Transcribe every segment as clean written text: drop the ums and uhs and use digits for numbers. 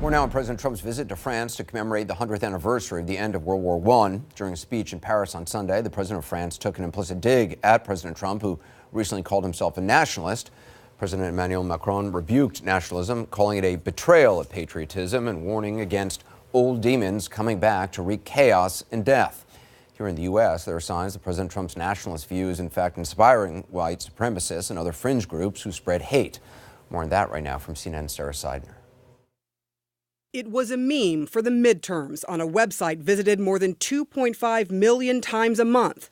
We're now on President Trump's visit to France to commemorate the 100th anniversary of the end of World War I. During a speech in Paris on Sunday, the president of France took an implicit dig at President Trump, who recently called himself a nationalist. President Emmanuel Macron rebuked nationalism, calling it a betrayal of patriotism and warning against old demons coming back to wreak chaos and death. Here in the U.S., there are signs that President Trump's nationalist view is in fact inspiring white supremacists and other fringe groups who spread hate. More on that right now from CNN's Sara Sidner. It was a meme for the midterms on a website visited more than 2.5 million times a month.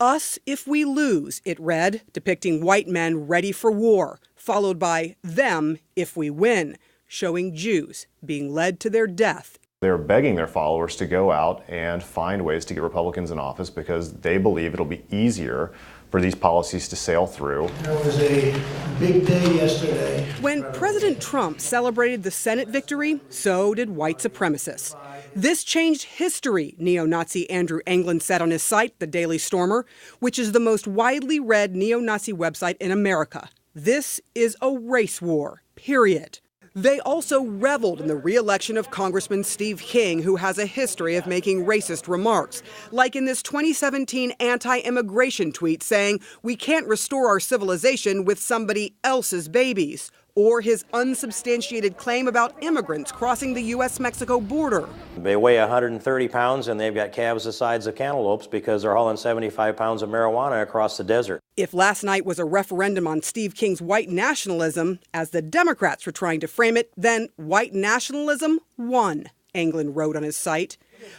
Us if we lose, it read, depicting white men ready for war, followed by them if we win, showing Jews being led to their death. They're begging their followers to go out and find ways to get Republicans in office because they believe it'll be easier for these policies to sail through. It was a big day yesterday. When President Trump celebrated the Senate victory, so did white supremacists. This changed history, neo-Nazi Andrew Anglin said on his site, The Daily Stormer, which is the most widely read neo-Nazi website in America. This is a race war, period. They also reveled in the re-election of Congressman Steve King, who has a history of making racist remarks, like in this 2017 anti-immigration tweet saying, "We can't restore our civilization with somebody else's babies," or his unsubstantiated claim about immigrants crossing the U.S.-Mexico border. They weigh 130 pounds and they've got calves the size of cantaloupes because they're hauling 75 pounds of marijuana across the desert. If last night was a referendum on Steve King's white nationalism, as the Democrats were trying to frame it, then white nationalism won, Anglin wrote on his site.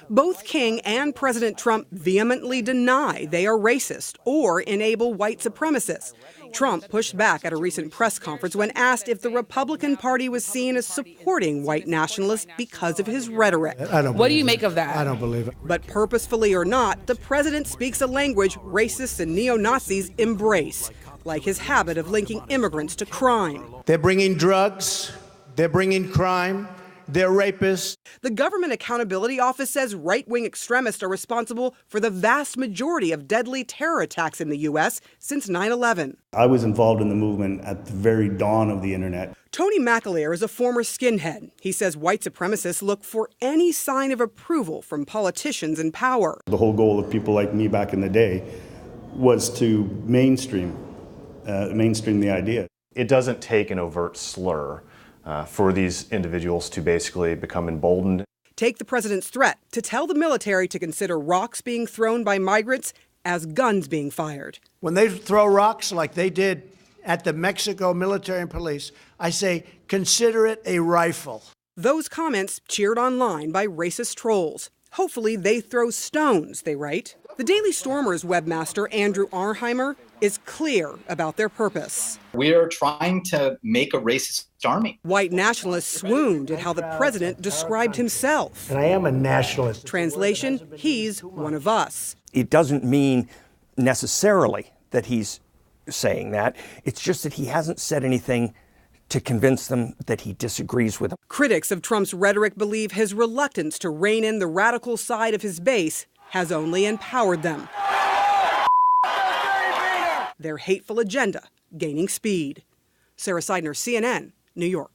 Both King and President Trump vehemently deny they are racist or enable white supremacists. Trump pushed back at a recent press conference when asked if the Republican Party was seen as supporting white nationalists because of his rhetoric. What do you make of that? I don't believe it. But purposefully or not, the president speaks a language racists and neo-Nazis embrace, like his habit of linking immigrants to crime. They're bringing drugs. They're bringing crime. They're rapists. The Government Accountability Office says right-wing extremists are responsible for the vast majority of deadly terror attacks in the U.S. since 9/11. I was involved in the movement at the very dawn of the internet. Tony McAleer is a former skinhead. He says white supremacists look for any sign of approval from politicians in power. The whole goal of people like me back in the day was to mainstream the idea. It doesn't take an overt slur for these individuals to basically become emboldened. Take the president's threat to tell the military to consider rocks being thrown by migrants as guns being fired. When they throw rocks like they did at the Mexico military and police, I say, consider it a rifle. Those comments cheered online by racist trolls. Hopefully they throw stones, they write. The Daily Stormer's webmaster, Andrew Arnheimer, is clear about their purpose. We are trying to make a racist army. White nationalists swooned at how the president described himself. And I am a nationalist. Translation, he's one of us. It doesn't mean necessarily that he's saying that. It's just that he hasn't said anything to convince them that he disagrees with them. Critics of Trump's rhetoric believe his reluctance to rein in the radical side of his base has only empowered them. Their hateful agenda gaining speed. Sara Sidner, CNN, New York.